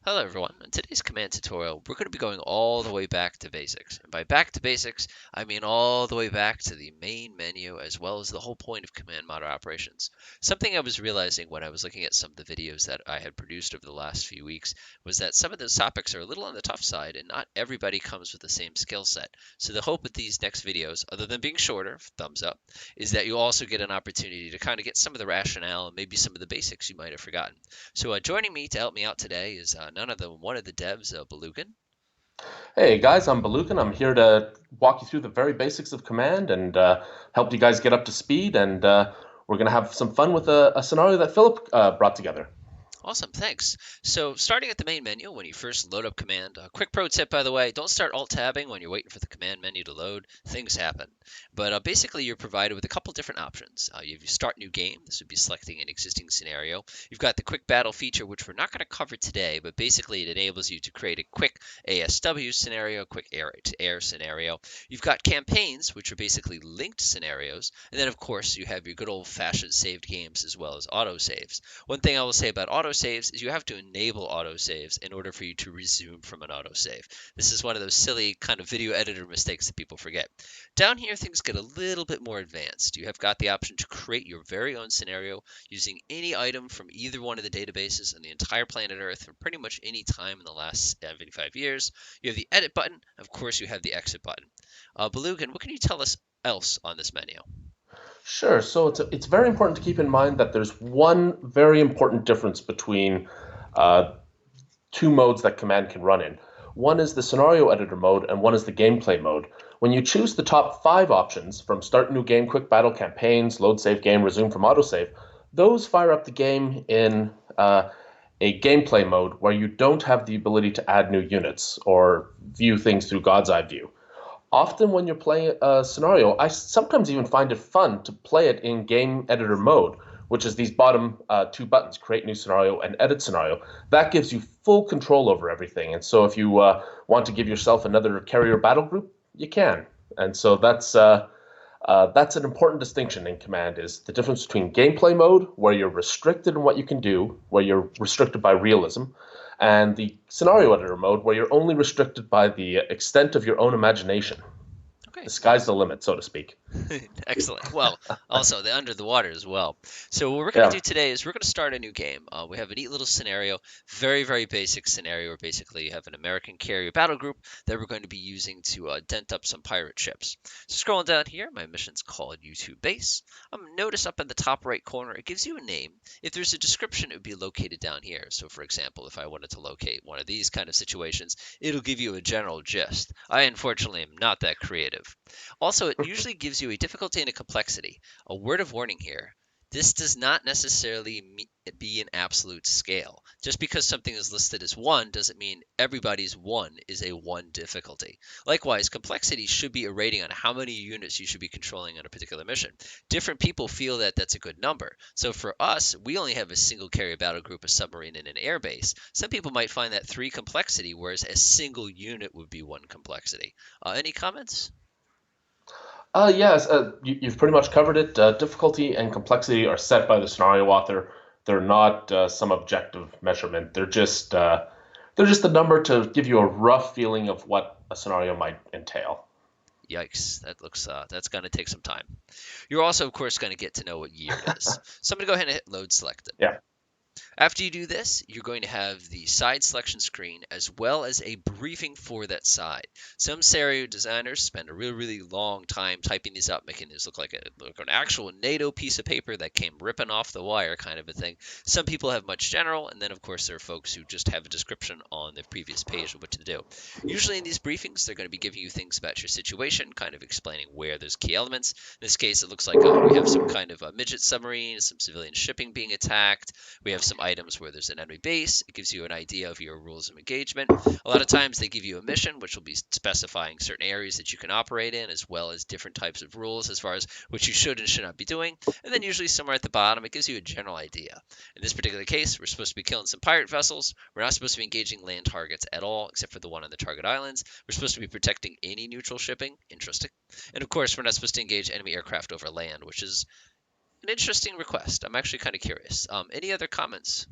Hello everyone. In today's command tutorial, we're going to be going all the way back to basics. And by back to basics, I mean all the way back to the main menu as well as the whole point of command model operations. Something I was realizing when I was looking at some of the videos that I had produced over the last few weeks was that some of those topics are a little on the tough side and not everybody comes with the same skill set. So the hope with these next videos, other than being shorter, thumbs up, is that you also get an opportunity to kind of get some of the rationale and maybe some of the basics you might have forgotten. So joining me to help me out today is none other than one of the devs, Baloogan. Hey guys, I'm Baloogan. I'm here to walk you through the very basics of command and help you guys get up to speed. And we're going to have some fun with a scenario that Philip brought together. Awesome, thanks. So starting at the main menu, when you first load up command, a quick pro tip by the way, don't start alt-tabbing when you're waiting for the command menu to load. Things happen. But basically you're provided with a couple different options. You have your start new game. This would be selecting an existing scenario. You've got the quick battle feature, which we're not going to cover today, but basically it enables you to create a quick ASW scenario, a quick air-to-air scenario. You've got campaigns, which are basically linked scenarios. And then of course you have your good old-fashioned saved games as well as autosaves. One thing I will say about autosaves is you have to enable autosaves in order for you to resume from an autosave. This is one of those silly kind of video editor mistakes that people forget. Down here, things get a little bit more advanced. You have got the option to create your very own scenario using any item from either one of the databases on the entire planet Earth for pretty much any time in the last 75 years. You have the edit button. Of course, you have the exit button. Belugan, what can you tell us else on this menu? Sure. So it's very important to keep in mind that there's one very important difference between uh, two modes that command can run in. One is the scenario editor mode, and one is the gameplay mode. When you choose the top five options from start new game, quick battle, campaigns, load save game, resume from autosave, those fire up the game in a gameplay mode where you don't have the ability to add new units or view things through God's eye view. Often, when you're playing a scenario, I sometimes even find it fun to play it in game editor mode, which is these bottom two buttons, create new scenario and edit scenario. That gives you full control over everything. And so if you want to give yourself another carrier battle group, you can. And so that's an important distinction in command, is the difference between gameplay mode, where you're restricted in what you can do, where you're restricted by realism, and the scenario editor mode, where you're only restricted by the extent of your own imagination. Okay, The sky's nice. the limit, so to speak. Excellent. Well, also the under the water as well. So what we're going to Yeah. do today is we're going to start a new game. We have a neat little scenario, very, very basic scenario where basically you have an American carrier battle group that we're going to be using to dent up some pirate ships. So scrolling down here, my mission's called YouTube Base. Notice up in the top right corner, it gives you a name. If there's a description, it would be located down here. So for example, if I wanted to locate one of these kind of situations, it'll give you a general gist. I unfortunately am not that creative. Also, it usually gives you a difficulty and a complexity. A word of warning here. This does not necessarily be an absolute scale. Just because something is listed as 1 doesn't mean everybody's 1 is a 1 difficulty. Likewise, complexity should be a rating on how many units you should be controlling on a particular mission. Different people feel that that's a good number. So for us, we only have a single carrier battle group, a submarine, and an airbase. Some people might find that 3 complexity, whereas a single unit would be 1 complexity. Any comments? Yes, you've pretty much covered it. Difficulty and complexity are set by the scenario author. They're not some objective measurement. They're just a number to give you a rough feeling of what a scenario might entail. Yikes, that looks that's going to take some time. You're also, of course, going to get to know what year it is. So I'm going to go ahead and hit load selected. Yeah. After you do this, you're going to have the side selection screen as well as a briefing for that side. Some stereo designers spend a really, really long time typing these up, making these look like an actual NATO piece of paper that came ripping off the wire kind of a thing. Some people have much general, and then of course there are folks who just have a description on the previous page of what to do. Usually in these briefings, they're going to be giving you things about your situation, kind of explaining where there's key elements. In this case, it looks like we have some kind of a midget submarine, some civilian shipping being attacked. We have some items where there's an enemy base. It gives you an idea of your rules of engagement. A lot of times they give you a mission, which will be specifying certain areas that you can operate in, as well as different types of rules as far as what you should and should not be doing. And then usually somewhere at the bottom, it gives you a general idea. In this particular case, we're supposed to be killing some pirate vessels. We're not supposed to be engaging land targets at all, except for the one on the target islands. We're supposed to be protecting any neutral shipping. Interesting. And of course, we're not supposed to engage enemy aircraft over land, which is an interesting request. I'm actually kind of curious. Any other comments?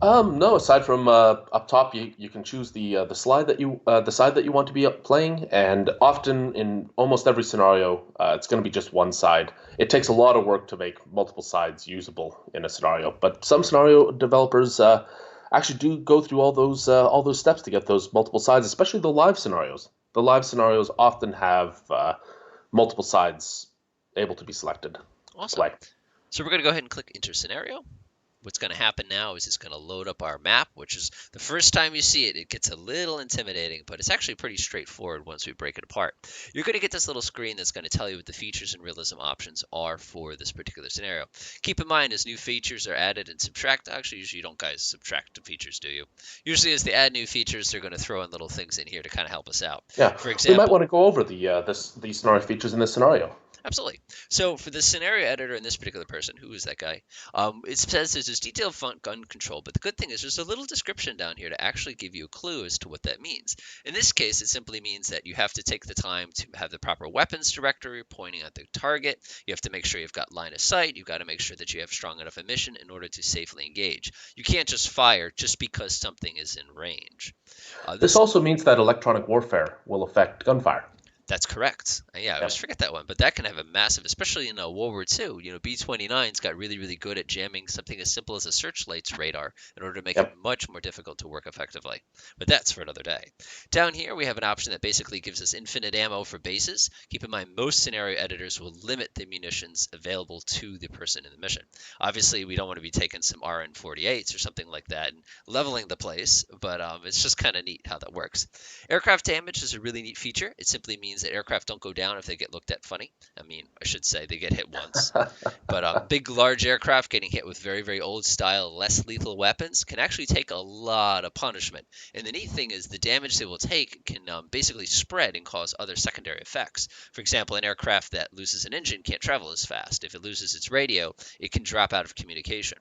No, aside from up top, you can choose the slide that the side that you want to be playing, and often in almost every scenario, it's going to be just one side. It takes a lot of work to make multiple sides usable in a scenario, but some scenario developers actually do go through all those steps to get those multiple sides, especially the live scenarios. The live scenarios often have multiple sides able to be selected to Awesome. play. So we're going to go ahead and click Enter Scenario. What's going to happen now is it's going to load up our map, which is the first time you see it, it gets a little intimidating, but it's actually pretty straightforward once we break it apart. You're going to get this little screen that's going to tell you what the features and realism options are for this particular scenario. Keep in mind, as new features are added and subtract, actually, usually you don't guys subtract the features, do you? Usually as they add new features, they're going to throw in little things in here to kind of help us out. Yeah, For we might example, want to go over the scenario features in this scenario. absolutely. So for the scenario editor and this particular person, who is that guy? It says there's this detailed gun control, but the good thing is there's a little description down here to actually give you a clue as to what that means. In this case, it simply means that you have to take the time to have the proper weapons directory pointing at the target. You have to make sure you've got line of sight. You've got to make sure that you have strong enough emission in order to safely engage. You can't just fire just because something is in range. This also means that electronic warfare will affect gunfire. That's correct. Yeah, I always Yep. forget that one, but that can have a massive, especially in World War II. B-29's got really, really good at jamming something as simple as a searchlight's radar in order to make it Yep. much more difficult to work effectively. But that's for another day. Down here, we have an option that basically gives us infinite ammo for bases. Keep in mind, most scenario editors will limit the munitions available to the person in the mission. Obviously, we don't want to be taking some RN-48s or something like that and leveling the place, but it's just kind of neat how that works. Aircraft damage is a really neat feature. It simply means that aircraft don't go down if they get looked at funny. I mean, I should say they get hit once. But big, large aircraft getting hit with very, very old style, less lethal weapons can actually take a lot of punishment. And the neat thing is the damage they will take can basically spread and cause other secondary effects. For example, an aircraft that loses an engine can't travel as fast. If it loses its radio, it can drop out of communication.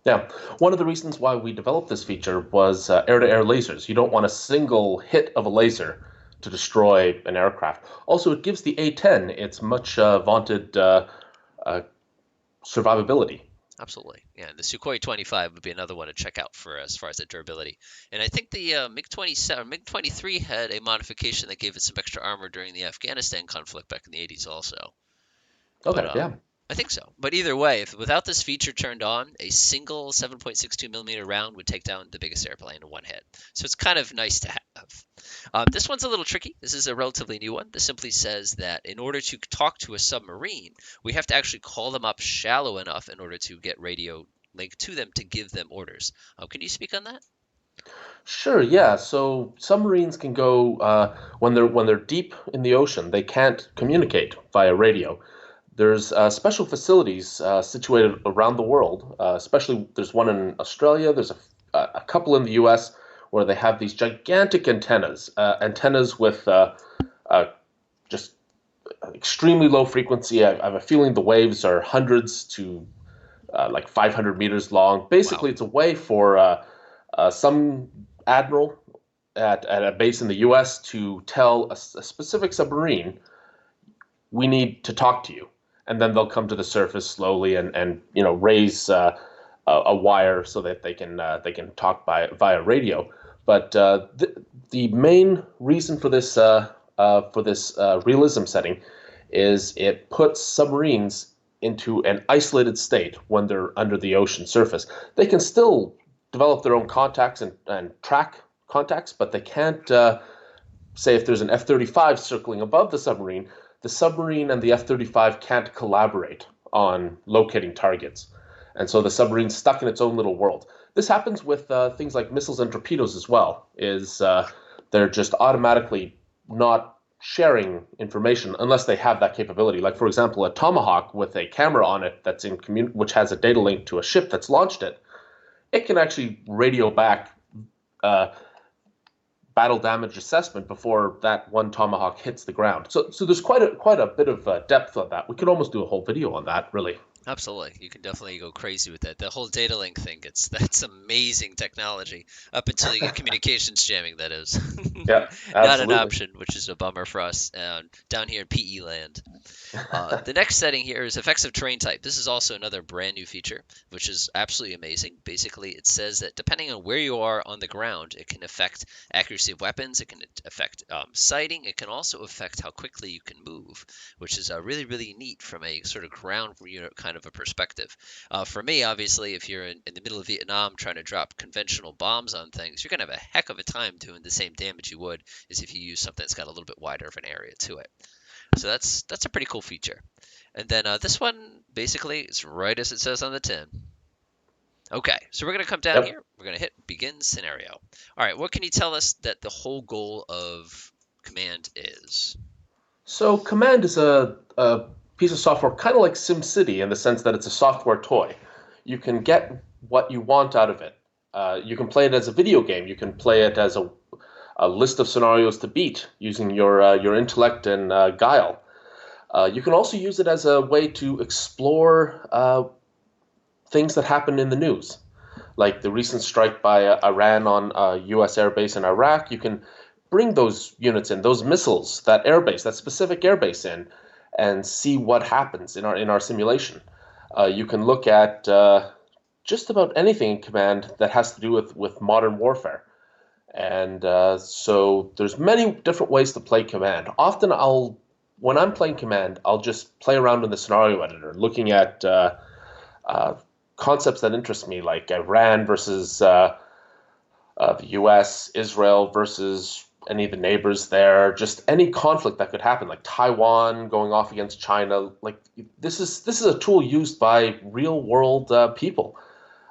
Yeah, one of the reasons why we developed this feature was air-to-air lasers. You don't want a single hit of a laser to destroy an aircraft. Also, it gives the A-10 its much vaunted survivability. Absolutely. Yeah, the Sukhoi 25 would be another one to check out for as far as the durability. And I think the MiG-27, MiG-23 had a modification that gave it some extra armor during the Afghanistan conflict back in the 80s also. But Okay, yeah. I think so. But either way, if without this feature turned on, a single 7.62 millimeter round would take down the biggest airplane in one hit. So it's kind of nice to have. This one's a little tricky. This is a relatively new one. This simply says that in order to talk to a submarine, we have to actually call them up shallow enough in order to get radio link to them to give them orders. Can you speak on that? Sure, yeah. So submarines can go when they're deep in the ocean, they can't communicate via radio. There's special facilities situated around the world. Especially, there's one in Australia. There's a couple in the U.S. where they have these gigantic antennas with just extremely low frequency. I have a feeling the waves are hundreds to like 500 meters long. Wow. Basically, it's a way for some admiral at a base in the U.S. to tell a specific submarine, we need to talk to you, and then they'll come to the surface slowly and raise a wire so that they can talk via radio. But the main reason for this realism setting is it puts submarines into an isolated state when they're under the ocean surface. They can still develop their own contacts and track contacts, but they can't say if there's an F-35 circling above the submarine and the F-35 can't collaborate on locating targets. And so the submarine's stuck in its own little world. This happens with things like missiles and torpedoes as well, they're just automatically not sharing information unless they have that capability. Like, for example, a Tomahawk with a camera on it which has a data link to a ship that's launched it, it can actually radio back battle damage assessment before that one Tomahawk hits the ground. So there's quite a bit of depth on that. We could almost do a whole video on that, really. Absolutely. You can definitely go crazy with that. The whole data link thing, that's amazing technology. Up until you get communications jamming, that is. Yeah, Not an absolutely. option, which is a bummer for us down here in PE land. The next setting here is effects of terrain type. This is also another brand new feature, which is absolutely amazing. Basically, it says that depending on where you are on the ground, it can affect accuracy of weapons, it can affect sighting, it can also affect how quickly you can move, which is really, really neat from a sort of ground unit kind of a perspective. For me, obviously, if you're in the middle of Vietnam trying to drop conventional bombs on things, you're going to have a heck of a time doing the same damage you would as if you use something that's got a little bit wider of an area to it. So that's a pretty cool feature. And then this one basically is right as it says on the tin. Okay, so we're going to come down Yep. here. We're going to hit begin scenario. All right, what can you tell us that the whole goal of command is? So Command is a piece of software kind of like SimCity in the sense that it's a software toy. You can get what you want out of it. You can play it as a video game. You can play it as a list of scenarios to beat using your intellect and guile. You can also use it as a way to explore things that happen in the news, like the recent strike by Iran on a U.S. airbase in Iraq. You can bring those units in, those missiles, that airbase, that specific airbase in, and see what happens in our simulation. You can look at just about anything in Command that has to do with modern warfare. And so there's many different ways to play Command. Often when I'm playing Command, I'll just play around in the scenario editor, looking at uh, concepts that interest me, like Iran versus the U.S., Israel versus any of the neighbors there, just any conflict that could happen, like Taiwan going off against China. Like this is a tool used by real world people,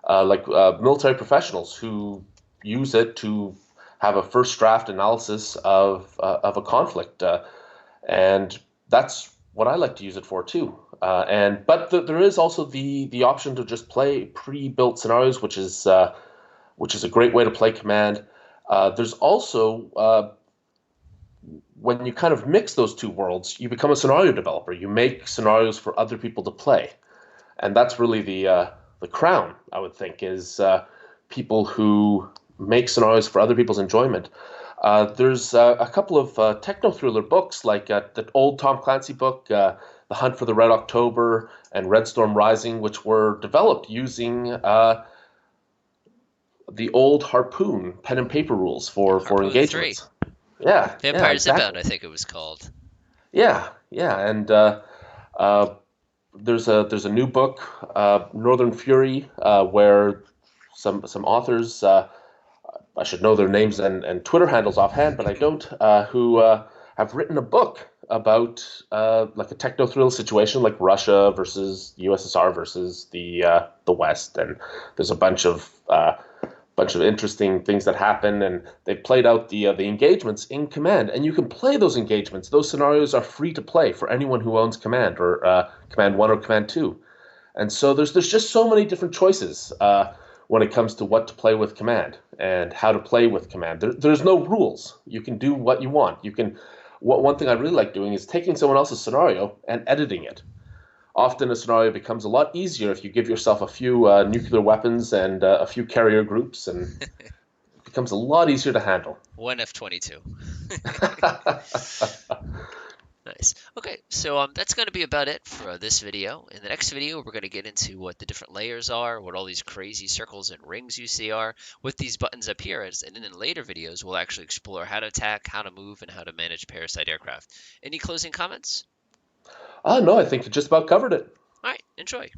military professionals who use it to have a first draft analysis of a conflict, and that's what I like to use it for too. There is also the option to just play pre-built scenarios, which is a great way to play Command. There's also when you kind of mix those two worlds, you become a scenario developer. You make scenarios for other people to play, and that's really the crown. I would think is people who make scenarios for other people's enjoyment. There's a couple of techno thriller books, like the old Tom Clancy book, The Hunt for the Red October, and Red Storm Rising, which were developed using the old Harpoon pen and paper rules Yeah, for Harpoon 3. engagements. Yeah, Vampires Inbound, exactly. I think it was called. Yeah, and uh, there's a new book, Northern Fury, where some authors, I should know their names and Twitter handles offhand, but I don't, who have written a book about like a techno thrill situation, like Russia versus USSR versus the West, and there's a bunch of interesting things that happen, and they played out the engagements in Command, and you can play those engagements. Those scenarios are free to play for anyone who owns Command or Command One or Command Two, and so there's just so many different choices when it comes to what to play with Command and how to play with Command. There's no rules. You can do what you want. You can. One thing I really like doing is taking someone else's scenario and editing it. Often a scenario becomes a lot easier if you give yourself a few nuclear weapons and a few carrier groups, and it becomes a lot easier to handle. One F-22. Nice. Okay, so that's going to be about it for this video. In the next video, we're going to get into what the different layers are, what all these crazy circles and rings you see are, what these buttons up here is, and then in later videos, we'll actually explore how to attack, how to move, and how to manage parasite aircraft. Any closing comments? No, I think you just about covered it. All right, enjoy.